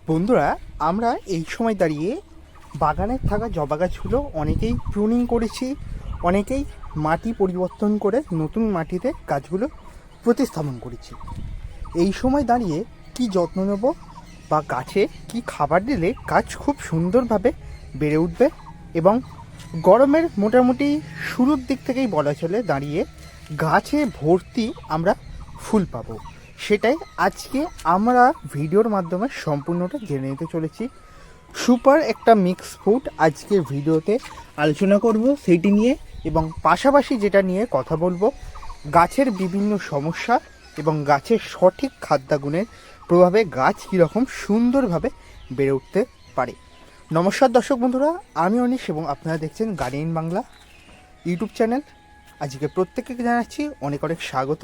বন্ধুরা, আমরা এই সময় দাঁড়িয়ে বাগানে থাকা জবা গাছগুলো অনেকেই প্রুনিং করেছি, অনেকেই মাটি পরিবর্তন করে নতুন মাটিতে গাছগুলো প্রতিস্থাপন করেছি। এই সময় দাঁড়িয়ে কি যত্ন নেব বা গাছে কি খাবার দিলে গাছ খুব সুন্দরভাবে বেড়ে উঠবে এবং গরমের মোটামুটি শুরুর দিক থেকেই বলা চলে দাঁড়িয়ে গাছে ভর্তি আমরা ফুল পাবো, সেটাই আজকে আমরা ভিডিওর মাধ্যমে সম্পূর্ণটা জেনে নিতে চলেছি। সুপার একটা মিক্স ফুড আজকে ভিডিওতে আলোচনা করব সেইটি নিয়ে, এবং পাশাপাশি যেটা নিয়ে কথা বলবো গাছের বিভিন্ন সমস্যা এবং গাছের সঠিক খাদ্যাগুণের প্রভাবে গাছ কীরকম সুন্দরভাবে বেড়ে উঠতে পারে। নমস্কার দর্শক বন্ধুরা, আমি অনিশ এবং আপনারা দেখছেন গার্ডিয়ান বাংলা ইউটিউব চ্যানেল। আজকে প্রত্যেককে জানাচ্ছি অনেক অনেক স্বাগত।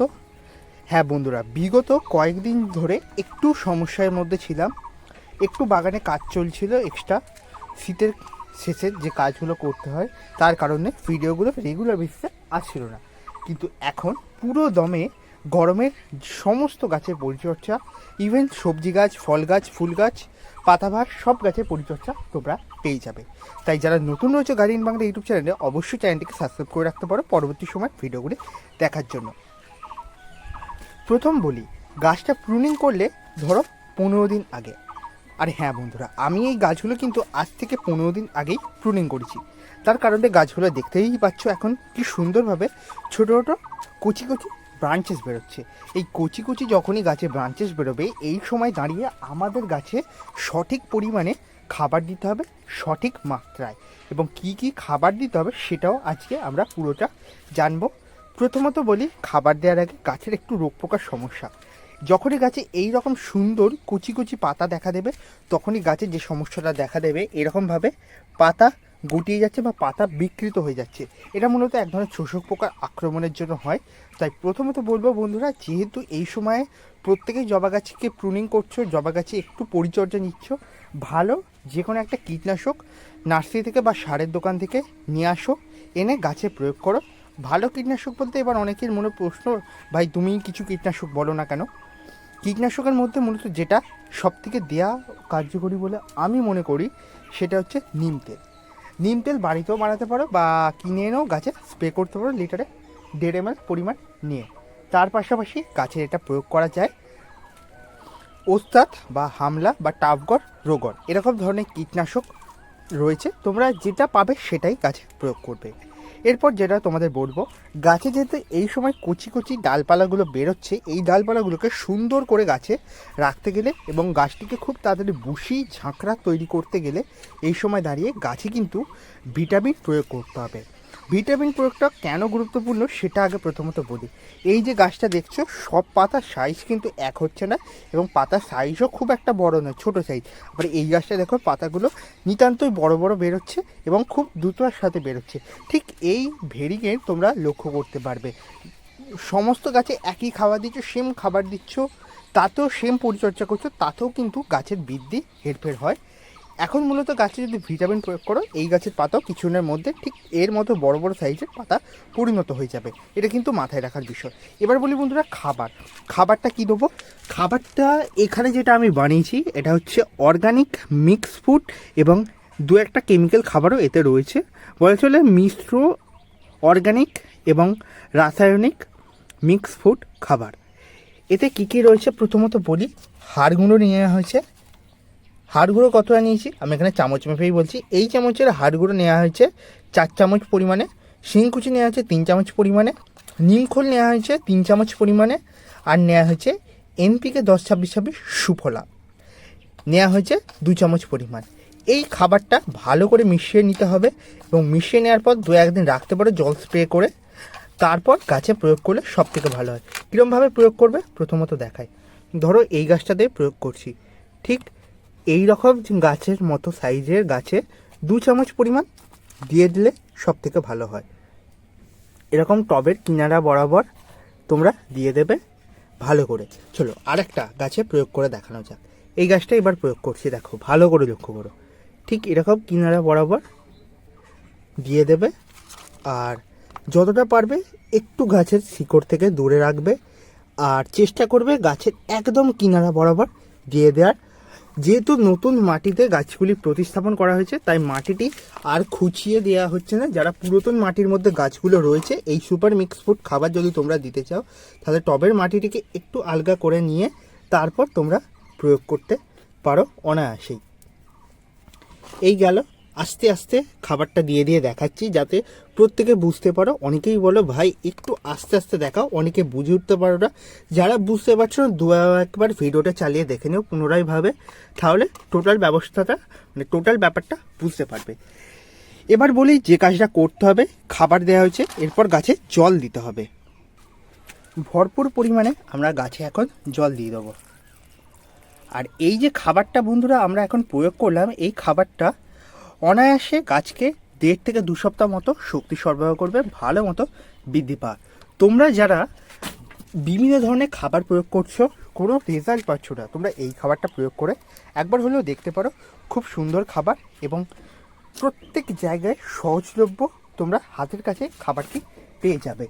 হ্যাঁ বন্ধুরা, বিগত কয়েকদিন ধরে একটু সমস্যার মধ্যে ছিলাম, একটু বাগানে কাজ চলছিল এক্সট্রা, শীতের শেষের যে কাজগুলো করতে হয় তার কারণে ভিডিওগুলো রেগুলার বেসিসে আসছিল না। কিন্তু এখন পুরো দমে গরমের সমস্ত গাছের পরিচর্যা, ইভেন সবজি গাছ, ফল গাছ, ফুল গাছ, পাতাবাহার সব গাছের পরিচর্যা তোমরা পেয়ে যাবে। তাই যারা নতুন রয়েছে গার্ডিয়ান বাংলা ইউটিউব চ্যানেলে, অবশ্যই চ্যানেলটিকে সাবস্ক্রাইব করে রাখতে পারো পরবর্তী সময় ভিডিওগুলি দেখার জন্য। প্রথম বলি, গাছটা প্রুনিং করলে ধরো 15 দিন আগে। আর হ্যাঁ বন্ধুরা, আমি এই গাছগুলো কিন্তু আজ থেকে 15 দিন আগেই প্রুনিং করেছি। তার কারণে গাছগুলো দেখতেই পাচ্ছ এখন কি সুন্দরভাবে ছোটো ছোটো কচি কচি ব্রাঞ্চেস বেরোচ্ছে। এই কচি কচি যখনই গাছে ব্রাঞ্চেস বেরোবে, এই সময় দাঁড়িয়ে আমাদের গাছে সঠিক পরিমাণে খাবার দিতে হবে, সঠিক মাত্রায়, এবং কি কি খাবার দিতে হবে সেটাও আজকে আমরা পুরোটা জানবো। প্রথমত বলি, খাবার দেওয়ার আগে গাছের একটু রোগ পোকার সমস্যা। যখনই গাছে এই রকম সুন্দর কুচি কুচি পাতা দেখা দেবে, তখনই গাছে যে সমস্যাটা দেখা দেবে, এরকমভাবে পাতা গুটিয়ে যাচ্ছে বা পাতা বিকৃত হয়ে যাচ্ছে। এটা মূলত এক ধরনের শোষক পোকার আক্রমণের জন্য হয়। তাই প্রথমত বলবো বন্ধুরা, যেহেতু এই সময়ে প্রত্যেকেই জবা গাছকে প্রুনিং করছো, জবা গাছে একটু পরিচর্যা নিচ্ছ, ভালো যে কোনো একটা কীটনাশক নার্সারি থেকে বা সারের দোকান থেকে নিয়ে আসো, এনে গাছে প্রয়োগ করো। ভালো কীটনাশক বলতে এবার অনেকের মনে প্রশ্ন, ভাই তুমি কিছু কীটনাশক বলো না কেন? কীটনাশকের মধ্যে মূলত যেটা সবথেকে দেয়া কার্যকরী বলে আমি মনে করি সেটা হচ্ছে নিম তেল। নিম তেল বাড়িতেও বানাতে পারো বা কিনে এনেও গাছে স্প্রে করতে পারো লিটারে 1.5 ml পরিমাণ নিয়ে। তার পাশাপাশি গাছে এটা প্রয়োগ করা যায় ওস্তাদ বা হামলা বা টাফগড়, রোগর, এরকম ধরনের কীটনাশক রয়েছে। তোমরা যেটা পাবে সেটাই গাছে প্রয়োগ করবে। এরপর যেটা তোমাদের বলবো, গাছে যেহেতু এই সময় কচি কচি ডালপালাগুলো বেরোচ্ছে, এই ডালপালাগুলোকে সুন্দর করে গাছে রাখতে গেলে এবং গাছটিকে খুব তাড়াতাড়ি বুশি ঝাঁকড়া তৈরি করতে গেলে এই সময় দাঁড়িয়ে গাছে কিন্তু ভিটামিন প্রয়োগ করতে হবে। ভিটামিন প্রয়োগটা কেন গুরুত্বপূর্ণ সেটা আগে প্রথমত বলি। এই যে গাছটা দেখছো, সব পাতার সাইজ কিন্তু এক হচ্ছে না, এবং পাতার সাইজও খুব একটা বড় নয়, ছোটো সাইজ। আবার এই গাছটা দেখো, পাতাগুলো নিতান্তই বড় বড় বেরোচ্ছে এবং খুব দ্রুততার সাথে বেরোচ্ছে। ঠিক এই ভেরিকে তোমরা লক্ষ্য করতে পারবে। সমস্ত গাছে একই খাবার দিচ্ছ, সেম খাবার দিচ্ছ, তাতেও সেম পরিচর্যা করছো, তাতেও কিন্তু গাছের বৃদ্ধি হেরফের হয়। এখন মূলত গাছে যদি ভিটামিন প্রয়োগ করো, এই গাছের পাতাও কিছুদিনের মধ্যে ঠিক এর মতো বড় বড় সাইজের পাতা পরিণত হয়ে যাবে। এটা কিন্তু মাথায় রাখার বিষয়। এবার বলি বন্ধুরা, খাবারটা কী দেবো? খাবারটা এখানে যেটা আমি বানিয়েছি এটা হচ্ছে অর্গানিক মিক্স ফুড, এবং দু একটা কেমিক্যাল খাবারও এতে রয়েছে। বলা চলে মিশ্র অর্গানিক এবং রাসায়নিক মিক্স ফুড খাবার। এতে কী কী রয়েছে প্রথমত বলি। হাড় গুঁড়ো নেওয়া হয়েছে। হাড় গুঁড়ো কতটা নিয়েছি আমি এখানে চামচ মেপেই বলছি। এই চামচের হাড় গুঁড়ো নেওয়া হয়েছে 4 চামচ পরিমাণে, শিংকুচি নেওয়া হয়েছে 3 চামচ পরিমাণে, নিমখোল নেওয়া হয়েছে 3 চামচ পরিমাণে, আর নেওয়া হয়েছে এনপিকে 10-26-26 সুফলা নেওয়া হয়েছে 2 চামচ পরিমাণ। এই খাবারটা ভালো করে মিশিয়ে নিতে হবে, এবং মিশিয়ে নেওয়ার পর 2-1 দিন রাখতে পারো জল স্প্রে করে। তারপর গাছে প্রয়োগ করলে সব থেকে ভালো হয়। কীরমভাবে প্রয়োগ করবে প্রথমত দেখায়। ধরো এই গাছটাতে প্রয়োগ করছি, ঠিক এই রকম গাছের মতো সাইজের গাছে 2 চামচ পরিমাণ দিয়ে দিলে সব থেকে ভালো হয়। এরকম টবের কিনারা বরাবর তোমরা দিয়ে দেবে ভালো করে। চলো আরেকটা গাছে প্রয়োগ করে দেখানো যাক। এই গাছটা এবার প্রয়োগ করছি, দেখো ভালো করে লক্ষ্য করো। ঠিক এরকম কিনারা বরাবর দিয়ে দেবে, আর যতটা পারবে একটু গাছের শিকড় থেকে দূরে রাখবে, আর চেষ্টা করবে গাছের একদম কিনারা বরাবর দিয়ে দেওয়ার। যেহেতু নতুন মাটিতে গাছগুলি প্রতিস্থাপন করা হয়েছে, তাই মাটিটি আর খুঁচিয়ে দেওয়া হচ্ছে না। যারা পুরাতন মাটির মধ্যে গাছগুলো রয়েছে, এই সুপার মিক্স ফুড খাবার যদি তোমরা দিতে চাও, তাহলে টবের মাটিটিকে একটু আলগা করে নিয়ে তারপর তোমরা প্রয়োগ করতে পারো অনায়াসেই। এই গেল, আস্তে আস্তে খাবারটা দিয়ে দিয়ে দেখাচ্ছি যাতে প্রত্যেকে বুঝতে পারো। অনেকেই বলো ভাই একটু আস্তে আস্তে দেখাও, অনেকে বুঝে উঠতে পারো না। যারা বুঝতে পারছো না, একবার ভিডিওটা চালিয়ে দেখে নিও পুনরায় ভাবে, তাহলে টোটাল ব্যবস্থাটা মানে টোটাল ব্যাপারটা বুঝতে পারবে। এবার বলি যে কাজটা করতে হবে, খাবার দেওয়া হয়েছে, এরপর গাছে জল দিতে হবে। ভরপুর পরিমাণে আমরা গাছে এখন জল দিয়ে দেবো। আর এই যে খাবারটা বন্ধুরা আমরা এখন প্রয়োগ করলাম, এই খাবারটা অনায়াসে গাছকে 1.5 থেকে 2 সপ্তাহ মতো শক্তি সরবরাহ করবে, ভালো মতো বৃদ্ধি পায়। তোমরা যারা বিভিন্ন ধরনের খাবার প্রয়োগ করছো, কোনো রেজাল্ট পাচ্ছ না, তোমরা এই খাবারটা প্রয়োগ করে একবার হলেও দেখতে পারো। খুব সুন্দর খাবার এবং প্রত্যেক জায়গায় সহজলভ্য, তোমরা হাতের কাছে খাবারটি পেয়ে যাবে।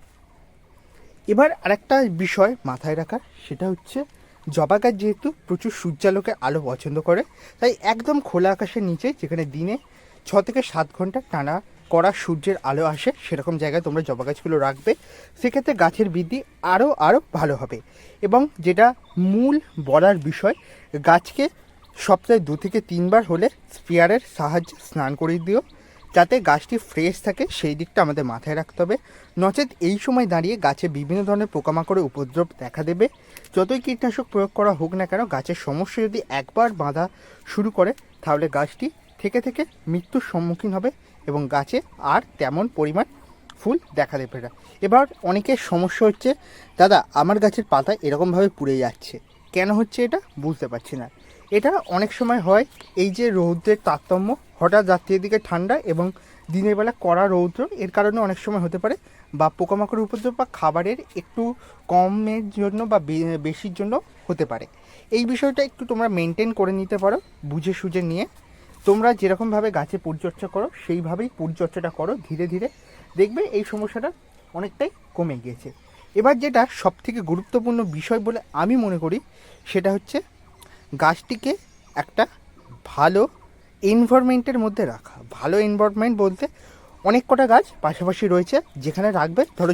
এবার আরেকটা বিষয় মাথায় রাখার, সেটা হচ্ছে জবা গাছ যেহেতু প্রচুর সূর্যালোকের আলো পছন্দ করে, তাই একদম খোলা আকাশের নিচে, যেখানে দিনে 6 থেকে 7 ঘন্টা টানা কড়া সূর্যের আলো আসে, সেরকম জায়গায় তোমরা জবা গাছগুলো রাখবে। সেক্ষেত্রে গাছের বৃদ্ধি আরও ভালো হবে। এবং যেটা মূল বলার বিষয়, গাছকে সপ্তাহে 2 থেকে 3 বার হলে স্প্রেয়ারের সাহায্যে স্নান করিয়ে দিও, যাতে গাছটি ফ্রেশ থাকে, সেই দিকটা আমাদের মাথায় রাখতে হবে। নচেত এই সময় দাঁড়িয়ে গাছে বিভিন্ন ধরনের পোকামাকড়ের উপদ্রব দেখা দেবে। যতই কীটনাশক প্রয়োগ করা হোক না কেন, গাছের সমস্যা যদি একবার বাঁধা শুরু করে, তাহলে গাছটি থেকে থেকে মৃত্যুর সম্মুখীন হবে এবং গাছে আর তেমন পরিমাণ ফুল দেখা দেবে না। এবার অনেকের সমস্যা হচ্ছে, দাদা আমার গাছের পাতা এরকমভাবে পুড়ে যাচ্ছে, কেন হচ্ছে এটা বুঝতে পারছি না। এটা অনেক সময় হয়, এই যে রৌদ্রের তারতম্য, হঠাৎ রাত্রির দিকে ঠান্ডা এবং দিনের বেলা কড়া রৌদ্র, এর কারণে অনেক সময় হতে পারে, বা পোকামাকড়ের উপদ্রব বা খাবারের একটু কমের জন্য বা বেশির জন্য হতে পারে। এই বিষয়টা একটু তোমরা মেনটেন করে নিতে পারো, বুঝে সুঝে নিয়ে। তোমরা যেরকমভাবে গাছে পরিচর্যা করো সেইভাবেই পরিচর্যাটা করো, ধীরে ধীরে দেখবে এই সমস্যাটা অনেকটাই কমে গিয়েছে। এবার যেটা সবথেকে গুরুত্বপূর্ণ বিষয় বলে আমি মনে করি, সেটা হচ্ছে গাছটিকে একটা ভালো এনভায়রনমেন্টের মধ্যে রাখা। ভালো এনভায়রনমেন্ট বলতে অনেক কটা গাছ পাশাপাশি রয়েছে, যেখানে রাখবে, ধরো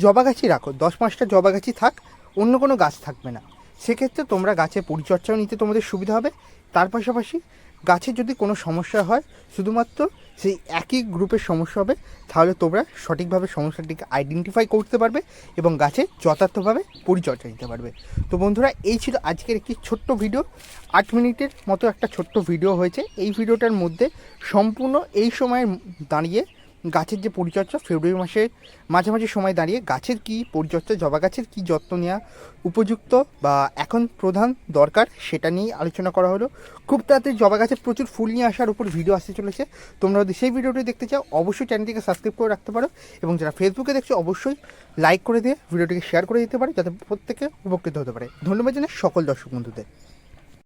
জবা গাছই রাখো, 10-5টা জবা গাছই থাক, অন্য কোনো গাছ থাকবে না। সেক্ষেত্রে তোমরা গাছের পরিচর্যাও নিতে তোমাদের সুবিধা হবে। তার পাশাপাশি গাছের যদি কোনো সমস্যা হয়, শুধুমাত্র সেই একই গ্রুপের সমস্যা হবে, তাহলে তোমরা সঠিকভাবে সমস্যাটিকে আইডেন্টিফাই করতে পারবে এবং গাছে যথার্থভাবে পরিচর্যা নিতে পারবে। তো বন্ধুরা, এই ছিল আজকের একটি ছোট্ট ভিডিও। 8 মিনিটের মতো একটা ছোট্ট ভিডিও হয়েছে। এই ভিডিওটার মধ্যে সম্পূর্ণ এই সময় দাঁড়িয়ে গাছের যে পরিচর্যা, ফেব্রুয়ারি মাসের মাঝামাঝি সময় দাঁড়িয়ে গাছের কী পরিচর্যা, জবা গাছের কী যত্ন নেওয়া উপযুক্ত বা এখন প্রধান দরকার, সেটা নিয়েই আলোচনা করা হলো। খুব তাড়াতাড়ি জবা গাছের প্রচুর ফুল নিয়ে আসার উপর ভিডিও আসতে চলেছে। তোমরা যদি সেই ভিডিওটি দেখতে চাও, অবশ্যই চ্যানেলটিকে সাবস্ক্রাইব করে রাখতে পারো, এবং যারা ফেসবুকে দেখছো অবশ্যই লাইক করে দিয়ে ভিডিওটিকে শেয়ার করে দিতে পারে, যাতে প্রত্যেকে উপকৃত হতে পারে। ধন্যবাদ জানাই সকল দর্শক বন্ধুদের।